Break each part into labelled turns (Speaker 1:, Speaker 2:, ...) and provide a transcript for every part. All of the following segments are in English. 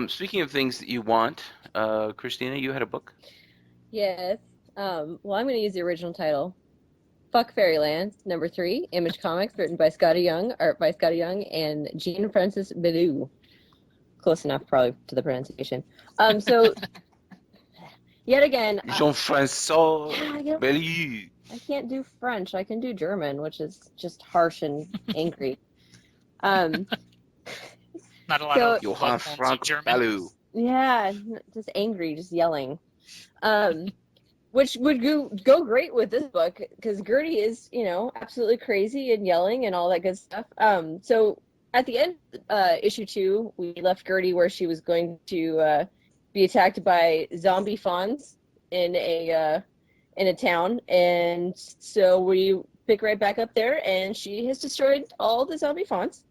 Speaker 1: Speaking of things that you want, Christina, you had a book?
Speaker 2: Yes. Well, I'm going to use the original title. Fuck Fairyland, number 3, Image Comics, written by Scotty Young, art by Scotty Young, and Jean Francis Bidou. Close enough, probably, to the pronunciation. So, yet again,
Speaker 1: Jean-François
Speaker 2: yeah,
Speaker 1: Bellieu.
Speaker 2: I can't do French. I can do German, which is just harsh and angry. Um,
Speaker 3: Not a lot
Speaker 2: so,
Speaker 3: of love
Speaker 1: Johann
Speaker 3: poems in
Speaker 1: Frank
Speaker 3: German.
Speaker 1: Bellieu.
Speaker 2: yeah, just angry, just yelling. Um, which would go great with this book because Gertie is, absolutely crazy and yelling and all that good stuff. So at the end, issue 2, we left Gertie where she was going to be attacked by zombie fawns in a town, and so we pick right back up there, and she has destroyed all the zombie fawns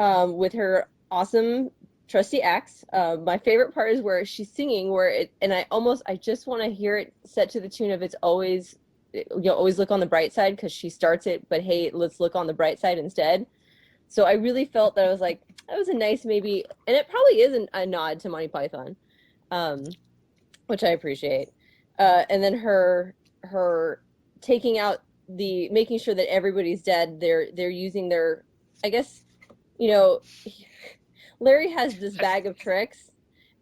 Speaker 2: with her awesome trusty axe. My favorite part is where she's singing, and I just want to hear it set to the tune of "It's always, always look on the bright side," because she starts it, but hey, let's look on the bright side instead. So I really felt that I was like, that was a nice maybe, and it probably is a nod to Monty Python, um, which I appreciate. And then her taking out making sure that everybody's dead. They're using their, I guess, you know, Larry has this bag of tricks,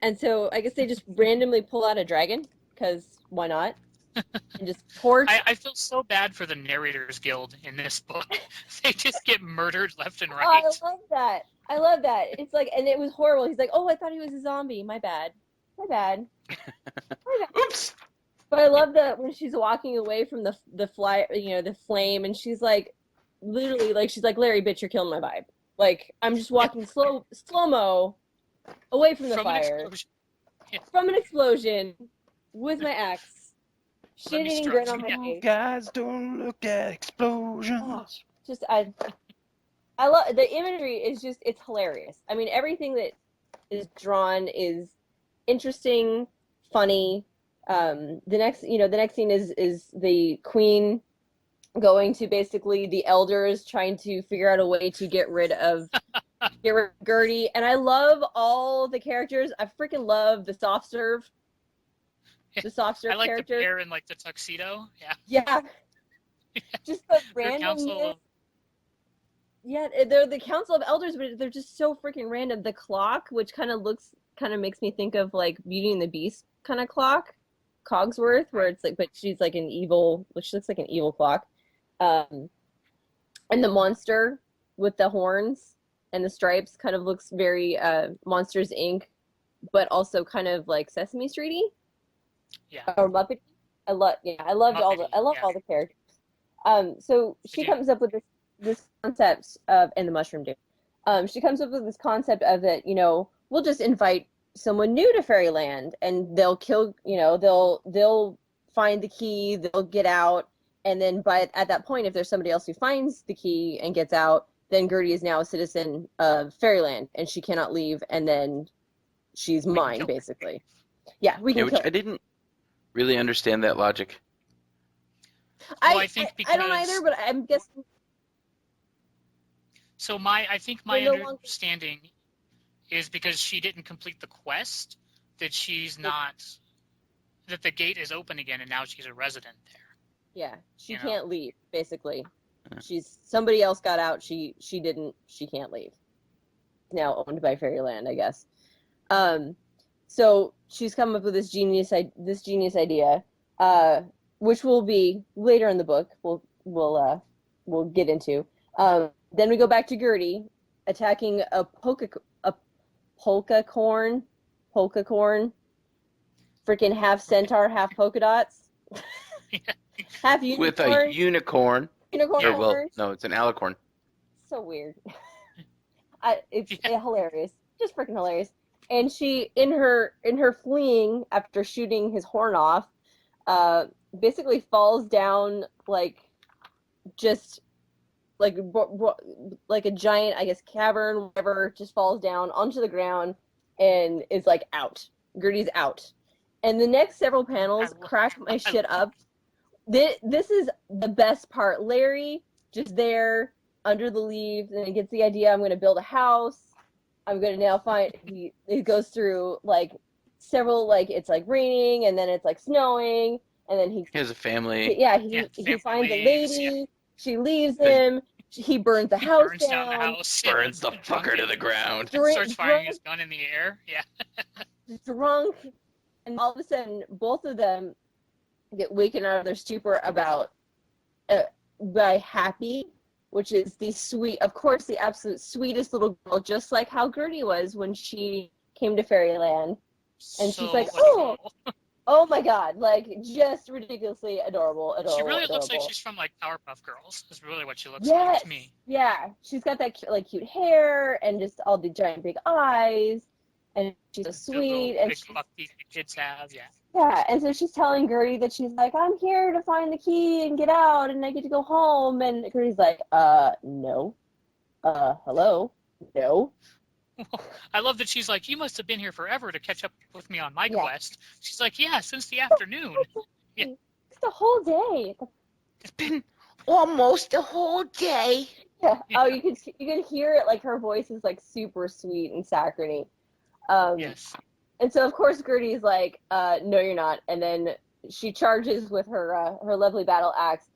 Speaker 2: and so I guess they just randomly pull out a dragon because why not? And just torch.
Speaker 3: I feel so bad for the Narrators Guild in this book. They just get murdered left and
Speaker 2: Oh,
Speaker 3: right.
Speaker 2: I love that. I love that. It's like, and it was horrible. He's like, "Oh, I thought he was a zombie. My bad. My bad. My bad."
Speaker 1: Oops!
Speaker 2: But I love that when she's walking away from the fly, the flame, and she's like, literally, like she's like, "Larry, bitch, you're killing my vibe." Like I'm just
Speaker 3: Yeah,
Speaker 2: walking slow mo away from the
Speaker 3: from an
Speaker 2: fire,
Speaker 3: explosion. Yeah,
Speaker 2: from an explosion, with my axe,
Speaker 3: let me
Speaker 2: shit-eating grin
Speaker 3: start.
Speaker 2: on my
Speaker 3: Yeah.
Speaker 1: You
Speaker 2: face.
Speaker 1: guys don't look at
Speaker 2: Oh,
Speaker 1: explosions.
Speaker 2: just I love the imagery. Is just it's hilarious. I mean, everything that is drawn is interesting, funny. The next scene is the queen going to basically the elders trying to figure out a way to get rid of Gertie. And I love all the characters. I freaking love the soft
Speaker 3: I
Speaker 2: serve
Speaker 3: like the
Speaker 2: characters.
Speaker 3: pair in like the tuxedo. Yeah,
Speaker 2: Yeah, just the
Speaker 3: their
Speaker 2: randomness.
Speaker 3: council.
Speaker 2: Yeah, they're the Council of Elders, but they're just so freaking random. The clock, which kind of makes me think of like Beauty and the Beast kind of clock, Cogsworth, where
Speaker 3: Right.
Speaker 2: it's like, but she's like which looks like an evil clock. Um, and the monster with the horns and the stripes kind of looks very Monsters Inc., but also kind of like Sesame Streety
Speaker 3: Yeah,
Speaker 2: or Muppet. I loved
Speaker 3: Muppety.
Speaker 2: I love
Speaker 3: Yeah,
Speaker 2: all the characters. So
Speaker 3: I
Speaker 2: she
Speaker 3: do.
Speaker 2: comes up with this concept of, and the mushroom dude. She comes up with this concept of that, we'll just invite someone new to Fairyland, and they'll kill, they'll find the key, they'll get out, and then at that point, if there's somebody else who finds the key and gets out, then Gertie is now a citizen of Fairyland, and she cannot leave, and then she's
Speaker 3: We can
Speaker 2: mine,
Speaker 3: kill her.
Speaker 2: basically. Yeah, we
Speaker 1: Yeah,
Speaker 2: can
Speaker 1: which
Speaker 2: kill
Speaker 1: I
Speaker 2: her.
Speaker 1: didn't really understand that logic.
Speaker 3: Well,
Speaker 2: I,
Speaker 3: I
Speaker 2: I,
Speaker 3: think
Speaker 2: I don't either,
Speaker 3: because
Speaker 2: but I'm guessing
Speaker 3: I think
Speaker 2: they're
Speaker 3: my
Speaker 2: no longer.
Speaker 3: understanding is because she didn't complete the quest that she's not that the gate is open again and now she's a resident there.
Speaker 2: Yeah, she
Speaker 3: You know.
Speaker 2: can't leave, basically.
Speaker 1: Uh,
Speaker 2: She's somebody else got out, she didn't, she can't leave. Now owned by Fairyland, I guess. Um so she's come up with this genius idea, uh which will be later in the book. We'll get into. Then we go back to Gertie attacking a polka corn, freaking half centaur, half polka dots, half
Speaker 1: with a
Speaker 2: unicorn,
Speaker 1: unicorn,
Speaker 2: unicorn
Speaker 1: or
Speaker 3: Yeah.
Speaker 1: well,
Speaker 2: horns.
Speaker 1: no, it's an alicorn.
Speaker 2: So weird. It's
Speaker 3: Yeah.
Speaker 2: hilarious, just freaking hilarious. And she, in her fleeing after shooting his horn off, uh, basically falls down like just like like a giant, I guess, cavern, whatever. Just falls down onto the ground and is like out. Gertie's out. And the next several
Speaker 3: I
Speaker 2: panels
Speaker 3: love.
Speaker 2: crack my
Speaker 3: I
Speaker 2: shit up. This is the best part. Larry just there under the leaves, and he gets the idea. I'm going to build a house. I'm gonna now find. It goes through like several, like it's like raining and then it's like snowing and then
Speaker 1: He has a family.
Speaker 2: he finds a
Speaker 3: leaves,
Speaker 2: lady. She leaves him. He burns the
Speaker 3: He
Speaker 2: house
Speaker 3: burns down the
Speaker 2: down.
Speaker 3: house.
Speaker 1: Burns the
Speaker 3: Drunk
Speaker 1: fucker to
Speaker 3: and
Speaker 1: the ground.
Speaker 3: Starts firing his gun in the air. Yeah.
Speaker 2: Drunk, and all of a sudden, both of them get waken out of their stupor about by Happy, which is of course, the absolute sweetest little girl, just like how Gertie was when she came to Fairyland. And she's like,
Speaker 3: adorable.
Speaker 2: oh my god, like just ridiculously adorable.
Speaker 3: She really
Speaker 2: adorable.
Speaker 3: looks like she's from like Powerpuff Girls. Is really what she looks
Speaker 2: Yes,
Speaker 3: like to me.
Speaker 2: yeah, she's got that cute hair and just all the giant big eyes, and she's so
Speaker 3: The
Speaker 2: sweet.
Speaker 3: little
Speaker 2: And
Speaker 3: big buck teeth the kids have. Yeah.
Speaker 2: yeah, and so she's telling Gertie that she's like, I'm here to find the key and get out, and I get to go home. And Gertie's like, no, hello, no.
Speaker 3: I love that she's like, you must have been here forever to catch up with me on my
Speaker 2: Yeah.
Speaker 3: quest. She's like, yeah, since the afternoon. Yeah.
Speaker 2: It's the whole day.
Speaker 1: It's been almost a whole day.
Speaker 2: Yeah.
Speaker 3: Yeah.
Speaker 2: Oh, you can hear it, like her voice is like super sweet and saccharine.
Speaker 3: Yes.
Speaker 2: And so of course Gertie's like, no, you're not. And then she charges with her lovely battle axe,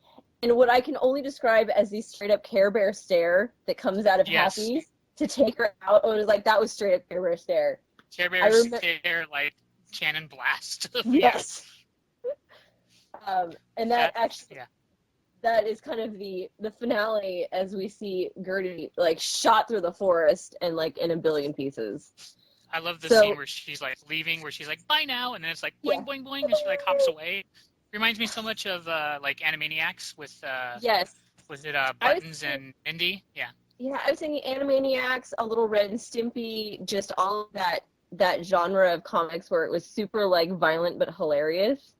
Speaker 2: and what I can only describe as the straight up Care Bear stare that comes out of
Speaker 3: Yes.
Speaker 2: Happy to take her out. Oh, it was like that was straight up Care Bear stare.
Speaker 3: Care
Speaker 2: I
Speaker 3: Bear's
Speaker 2: remember-
Speaker 3: stare like cannon blast.
Speaker 2: Yes. And that actually,
Speaker 3: Yeah.
Speaker 2: that is kind of the finale as we see Gertie like shot through the forest and like in a billion pieces.
Speaker 3: I love the
Speaker 2: So-
Speaker 3: scene where she's like leaving, where she's like, bye now, and then it's like boing,
Speaker 2: Yeah.
Speaker 3: boing, boing, and she like hops away. Reminds me so much of like Animaniacs with
Speaker 2: Yes.
Speaker 3: was it
Speaker 2: I was
Speaker 3: Buttons and Mindy? Yeah.
Speaker 2: Yeah, I was thinking Animaniacs, a little Red and Stimpy, just all of that genre of comics where it was super like violent but hilarious,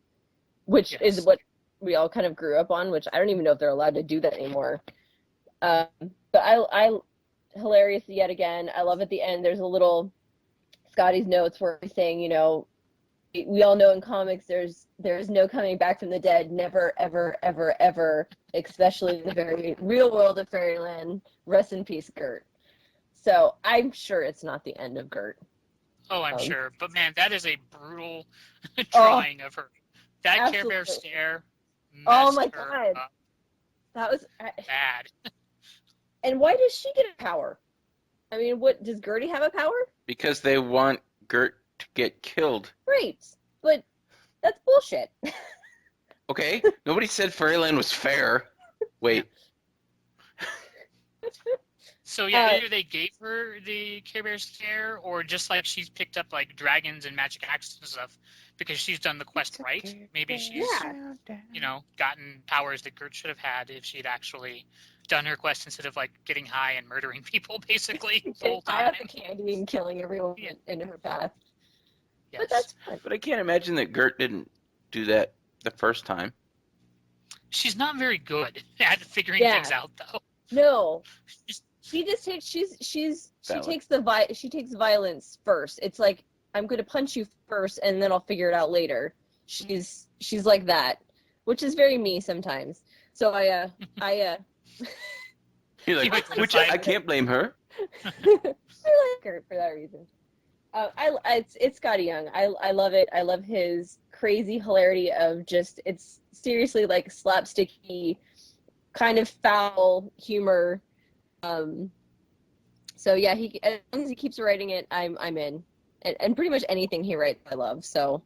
Speaker 2: which
Speaker 3: Yes.
Speaker 2: is what we all kind of grew up on. Which I don't even know if they're allowed to do that anymore. But I hilarious yet again. I love at the end. There's a little Scotty's notes where he's saying, we all know in comics there's no coming back from the dead, never, ever, ever, ever, especially in the very real world of Fairyland. Rest in peace, Gert. So I'm sure it's not the end of Gert.
Speaker 3: Oh, I'm
Speaker 2: Um,
Speaker 3: sure. But man, that is a brutal drawing of her. That Care Bear
Speaker 2: absolutely.
Speaker 3: stare.
Speaker 2: Oh
Speaker 3: messed
Speaker 2: my
Speaker 3: her
Speaker 2: God.
Speaker 3: up
Speaker 2: That was,
Speaker 3: bad.
Speaker 2: and why does she get a power? I mean, what does Gertie have a power?
Speaker 1: Because they want Gert to get killed.
Speaker 2: Great, but that's bullshit.
Speaker 1: Okay? Nobody said Fairyland was fair. Wait.
Speaker 3: So yeah,
Speaker 2: Uh,
Speaker 3: either they gave her the Care Bear stare, or just like she's picked up like dragons and magic axes and stuff because she's done the quest right. Maybe she's
Speaker 2: Yeah.
Speaker 3: gotten powers that Gert should have had if she'd actually done her quest instead of like getting high and murdering people basically the whole
Speaker 2: I have
Speaker 3: time.
Speaker 2: the candy and killing everyone
Speaker 3: Yeah.
Speaker 2: in her path.
Speaker 3: Yes.
Speaker 2: But that's fine.
Speaker 1: But I can't imagine that Gert didn't do that the first time.
Speaker 3: She's not very good at figuring
Speaker 2: Yeah.
Speaker 3: things out though.
Speaker 2: No,
Speaker 3: She's-
Speaker 2: she just takes she
Speaker 1: Valid.
Speaker 2: takes she takes violence first. It's like I'm going to punch you first, and then I'll figure it out later. She's like that, which is very me sometimes. So I
Speaker 1: You're like,
Speaker 3: You went to the
Speaker 1: which
Speaker 3: fight.
Speaker 1: I can't blame her.
Speaker 2: I like her for that reason. It's Scotty Young. I love it. I love his crazy hilarity of just it's seriously like slapsticky, kind of foul humor. So yeah, he as long as he keeps writing it, I'm in, and pretty much anything he writes, I love. So